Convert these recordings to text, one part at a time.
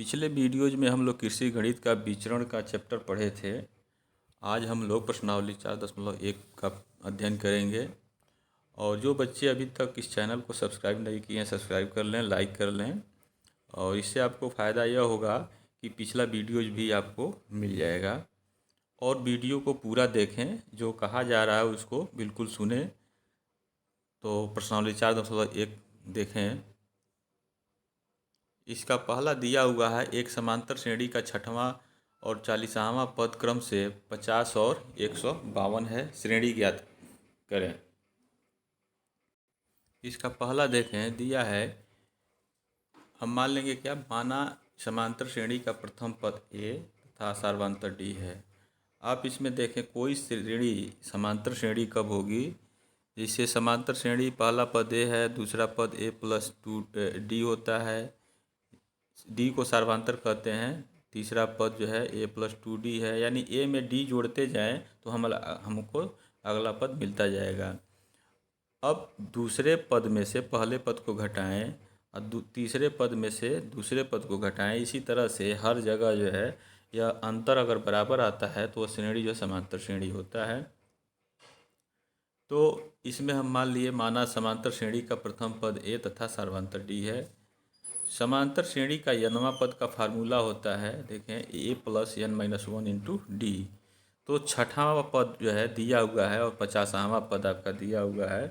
पिछले वीडियोज में हम लोग कृषि गणित का विचरण का चैप्टर पढ़े थे। आज हम लोग प्रश्नावली 4.1 का अध्ययन करेंगे। और जो बच्चे अभी तक इस चैनल को सब्सक्राइब नहीं किए हैं, सब्सक्राइब कर लें, लाइक कर लें। और इससे आपको फ़ायदा यह होगा कि पिछला वीडियोज भी आपको मिल जाएगा। और वीडियो को पूरा देखें, जो कहा जा रहा है उसको बिल्कुल सुने। तो प्रश्नावली 4.1 देखें। इसका पहला दिया हुआ है, एक समांतर श्रेणी का छठवां और 40वां पद क्रम से 50 और 152 है। श्रेणी ज्ञात करें। इसका पहला देखें, दिया है, हम मान लेंगे क्या, माना समांतर श्रेणी का प्रथम पद ए तथा सार्वंतर डी है। आप इसमें देखें कोई श्रेणी समांतर श्रेणी कब होगी, जिससे समांतर श्रेणी पहला पद ए है, दूसरा पद ए प्लस 2 डी होता है, डी को सार्वंतर कहते हैं, तीसरा पद जो है ए प्लस 2 डी है। यानी ए में डी जोड़ते जाएं तो हमको अगला पद मिलता जाएगा। अब दूसरे पद में से पहले पद को घटाएं और तीसरे पद में से दूसरे पद को घटाएं। इसी तरह से हर जगह जो है यह अंतर अगर बराबर आता है तो वह श्रेणी जो समांतर श्रेणी होता है। तो इसमें हम मान लिए, माना समांतर श्रेणी का प्रथम पद ए तथा सार्वंतर डी है। समांतर श्रेणी का n वां पद का फार्मूला होता है, देखें, a plus n-1 into D. तो छठवां पद जो है दिया हुआ है और 50वां पद आपका दिया हुआ है।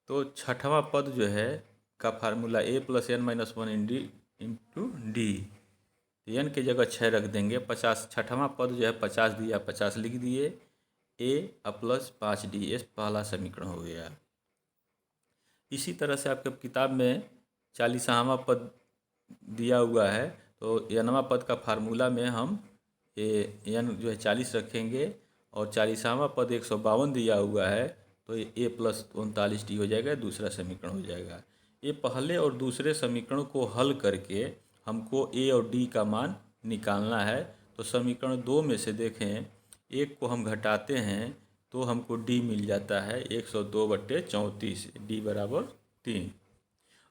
तो छठवां पद जो है का formula a plus n-1 into D. N की जगह 6 रख देंगे। 50 छठवां पद जो है 50 दिया, 50 लिख दिए, ए प्लस 5 डी, ये पहला समीकरण हो गया। इसी तरह से आपके किताब में 40वां पद दिया हुआ है, तो n वां पद का फार्मूला में हम n जो है 40 रखेंगे और 40वां पद 152 दिया हुआ है, तो ये ए प्लस 39 डी हो जाएगा, दूसरा समीकरण हो जाएगा। ये पहले और दूसरे समीकरण को हल करके हमको ए और डी का मान निकालना है। तो समीकरण 2 में से देखें, एक को हम घटाते हैं तो हमको डी मिल जाता है 102/34, डी बराबर 3।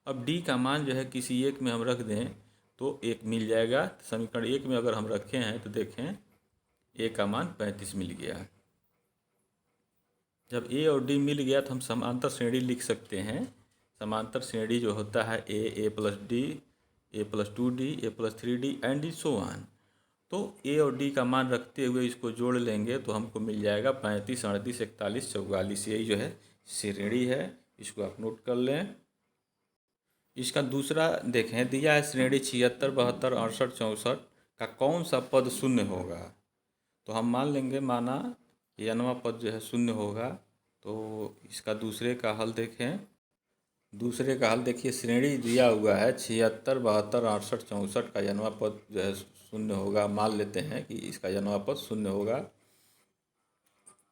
अब डी का मान जो है किसी एक में हम रख दें तो एक मिल जाएगा। समीकरण 1 में अगर हम रखे हैं तो देखें ए का मान 35 मिल गया। जब ए और डी मिल गया तो हम समांतर श्रेणी लिख सकते हैं। समांतर श्रेणी जो होता है a plus d, a plus 2 d, a plus 3 d and so on. तो ए और डी का मान रखते हुए इसको जोड़ लेंगे तो हमको मिल जाएगा 35, 38, 41, 44। यही जो है श्रेणी है, इसको आप नोट कर लें। इसका दूसरा देखें, दिया है श्रेणी 76, 72, 68, 64 का कौन सा पद शून्य होगा। तो हम मान लेंगे, माना n वां पद जो है शून्य होगा, तो इसका दूसरे का हल देखें। दूसरे का हल देखिए, श्रेणी दिया हुआ है 76, 72, 68, 64 का n वां पद जो है शून्य होगा। मान लेते हैं कि इसका n वां पद शून्य होगा।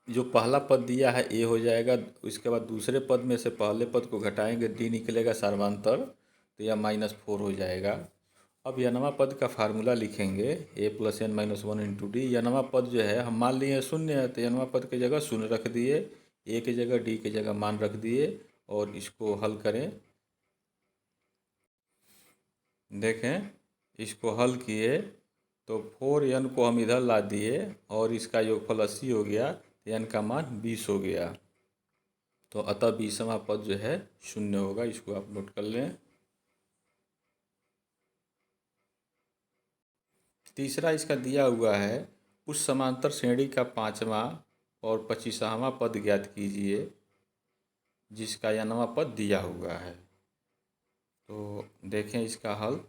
जो पहला पद दिया है ए हो जाएगा, इसके बाद दूसरे पद में से पहले पद को घटाएंगे, डी निकलेगा सार्वंतर, तो यह -4 हो जाएगा। अब n वां पद का फार्मूला लिखेंगे, a plus n-1 into d. n वां पद जो है हम मान लिए शून्य है, तो n वां पद की जगह शून्य रख दिए, ए की जगह डी की जगह मान रख दिए और इसको हल करें। देखें, इसको हल किए तो 4n को हम इधर ला दिए और इसका योगफल 80 हो गया, तो n का मान 20 हो गया। तो अतः 20वां पद जो है शून्य होगा। इसको आप नोट कर लें। तीसरा इसका दिया हुआ है, उस समांतर श्रेणी का 5वां और 25वां पद ज्ञात कीजिए जिसका n वां पद दिया हुआ है। तो देखें इसका हल।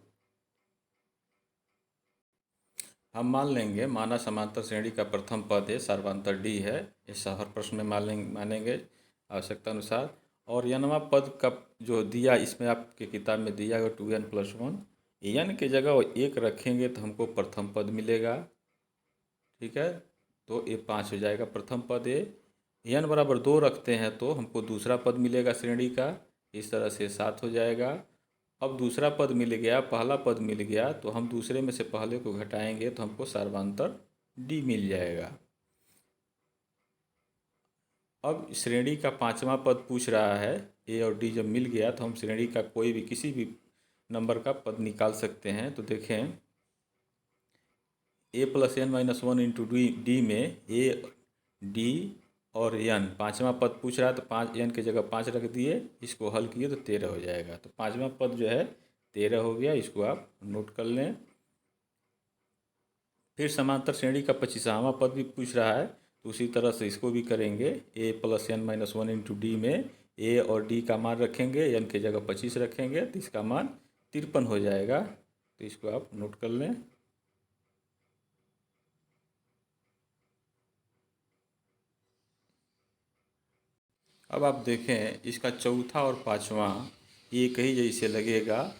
हम मान लेंगे, माना समांतर श्रेणी का प्रथम पद है, सार्वंतर डी है। इस हर प्रश्न में मानेंगे आवश्यकता अनुसार। और n वां पद का जो दिया, इसमें आपके किताब में दिया हुआ 2n+1, n की जगह 1 रखेंगे तो हमको प्रथम पद मिलेगा। ठीक है, तो ये 5 हो जाएगा प्रथम पद। n बराबर 2 रखते हैं तो हमको दूसरा पद मिलेगा श्रेणी का, इस तरह से 7 हो जाएगा। अब दूसरा पद मिल गया, पहला पद मिल गया, तो हम दूसरे में से पहले को घटाएंगे तो हमको सार्वंतर डी मिल जाएगा। अब श्रेणी का 5वां पद पूछ रहा है, ए और डी जब मिल गया तो हम श्रेणी का कोई भी किसी भी नंबर का पद निकाल सकते हैं। तो देखें, a plus n minus one into d में ए डी और एन पाँचवा पद पूछ रहा है, तो 5 एन की जगह 5 रख दिए, इसको हल किए तो 13 हो जाएगा। तो पाँचवा पद जो है 13 हो गया, इसको आप नोट कर लें। फिर समांतर श्रेणी का 25वां पद भी पूछ रहा है, तो उसी तरह से इसको भी करेंगे। A plus n minus one into d में ए और डी का मान रखेंगे, एन की जगह 25 रखेंगे, तो इसका मान 53 हो जाएगा। तो इसको आप नोट कर लें। अब आप देखें इसका चौथा और पाँचवा एक ही जैसे लगेगा।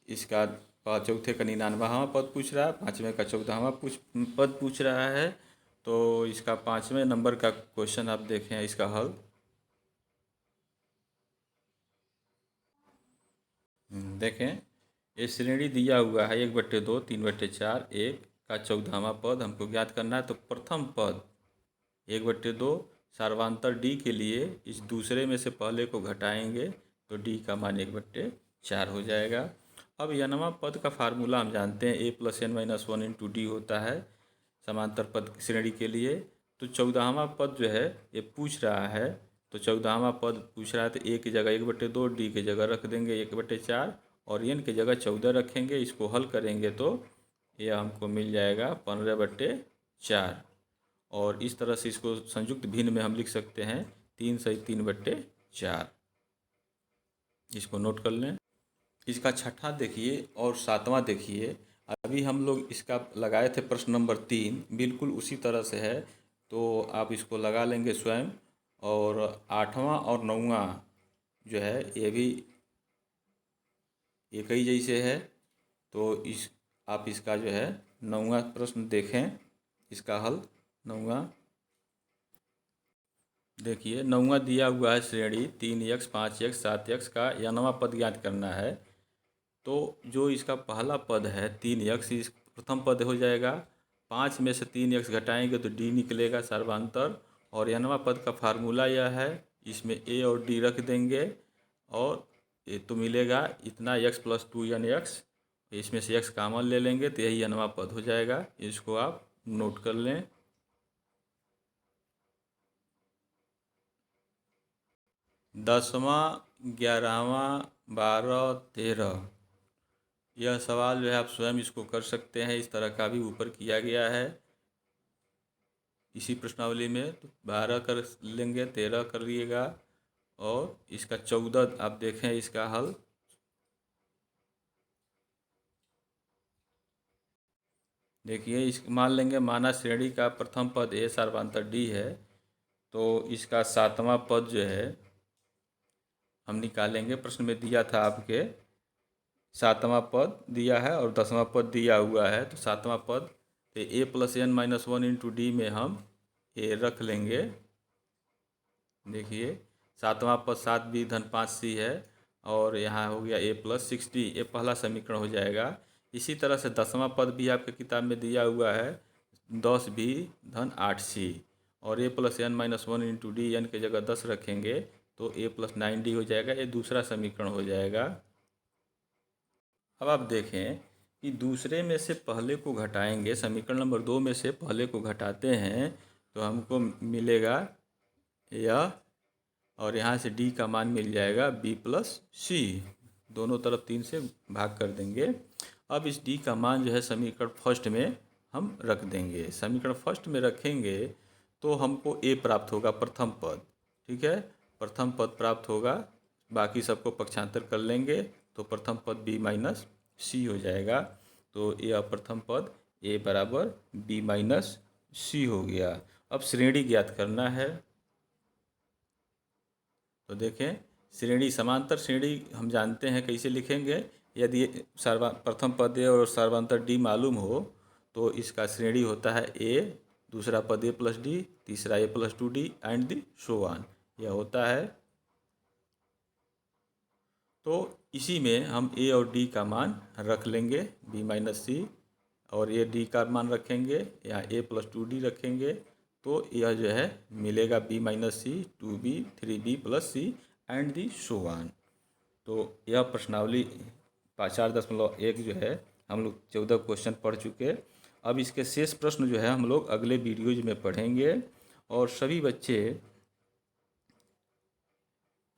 इसका चौथे का 99वां पद पूछ रहा है, पाँचवें का 14वां पद पूछ रहा है। तो इसका 5वें नंबर का क्वेश्चन आप देखें, इसका हल देखें। ये श्रेणी दिया हुआ है 1/2, 3/4, 1 का 14वां पद हमको ज्ञात करना है। तो प्रथम पद 1/2 सार्वंतर डी के लिए इस दूसरे में से पहले को घटाएंगे, तो डी का मान 1/4 हो जाएगा। अब nवां पद का फार्मूला हम जानते हैं, a plus n minus one into d होता है समांतर पद श्रेणी के लिए। तो 14वां पद जो है ये पूछ रहा है, तो 14वां पद पूछ रहा है, तो ए की जगह 1/2, डी की जगह रख देंगे 1/4 और एन की जगह 14 रखेंगे। इसको हल करेंगे तो ये हमको मिल जाएगा 15/4। और इस तरह से इसको संयुक्त भिन्न में हम लिख सकते हैं 3 सही 3/4। इसको नोट कर लें। इसका छठा देखिए और सातवां देखिए। अभी हम लोग इसका लगाए थे प्रश्न नंबर 3, बिल्कुल उसी तरह से है, तो आप इसको लगा लेंगे स्वयं। और 8वां और 9वां जो है ये भी एक ही जैसे है। तो आप इसका जो है 9वां प्रश्न देखें, इसका हल 9वां देखिए। 9वां दिया हुआ है श्रेणी 3x, 5x, 7x का nवां पद ज्ञात करना है। तो जो इसका पहला पद है 3x, इस प्रथम पद हो जाएगा। 5 में से 3x घटाएंगे तो d निकलेगा सर्वांतर। और nवां पद का फार्मूला यह है, इसमें a और d रख देंगे और ये तो मिलेगा इतना x + 2nx, इसमें से x कॉमन ले लेंगे तो यही nवां पद हो जाएगा। इसको आप नोट कर लें। 10वां, 11वां, 12, 13 यह सवाल जो है आप स्वयं इसको कर सकते हैं। इस तरह का भी ऊपर किया गया है इसी प्रश्नावली में। तो 12 कर लेंगे, 13 कर लिएगा और इसका 14 आप देखें इसका हल। देखिए इस मान लेंगे माना श्रेणी का प्रथम पद ए सार्वंतर डी है, तो इसका 7वां पद जो है हम निकालेंगे। प्रश्न में दिया था आपके 7वां पद दिया है और 10वां पद दिया हुआ है। तो 7वां पद तो a plus n minus one into d में हम ए रख लेंगे। देखिए 7वां पद 7b धन 5c है और यहाँ हो गया a + 6d, ये पहला समीकरण हो जाएगा। इसी तरह से 10वां पद भी आपके किताब में दिया हुआ है 10b धन 8c और a + n minus one into D, N की जगह 10 रखेंगे तो a + 9d हो जाएगा। ये दूसरा समीकरण हो जाएगा। अब आप देखें कि दूसरे में से पहले को घटाएंगे, समीकरण नंबर 2 में से पहले को घटाते हैं तो हमको मिलेगा यह, और यहाँ से d का मान मिल जाएगा b + c, दोनों तरफ 3 से भाग कर देंगे। अब इस d का मान जो है समीकरण फर्स्ट में हम रख देंगे। समीकरण फर्स्ट में रखेंगे तो हमको a प्राप्त होगा, प्रथम पद। ठीक है, प्रथम पद प्राप्त होगा, बाकी सबको पक्षांतर कर लेंगे तो प्रथम पद b - c हो जाएगा। तो यह प्रथम पद a बराबर b - c हो गया। अब श्रेणी ज्ञात करना है। तो देखें श्रेणी, समांतर श्रेणी हम जानते हैं कैसे लिखेंगे। यदि प्रथम पद ए और सर्वांतर डी मालूम हो तो इसका श्रेणी होता है a, दूसरा पद a + d, तीसरा a + 2d and the so on, यह होता है। तो इसी में हम a और d का मान रख लेंगे b - c, और ये d का मान रखेंगे, यहाँ a + 2d रखेंगे तो यह जो है मिलेगा b - c, 2b, 3b + c and the so on. तो यह प्रश्नावली 4.1 जो है हम लोग 14 क्वेश्चन पढ़ चुके। अब इसके शेष प्रश्न जो है हम लोग अगले वीडियोज में पढ़ेंगे, और सभी बच्चे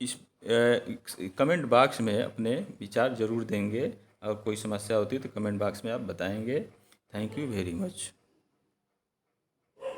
इस कमेंट बॉक्स में अपने विचार ज़रूर देंगे, और कोई समस्या होती है तो कमेंट बॉक्स में आप बताएंगे। Thank you very much.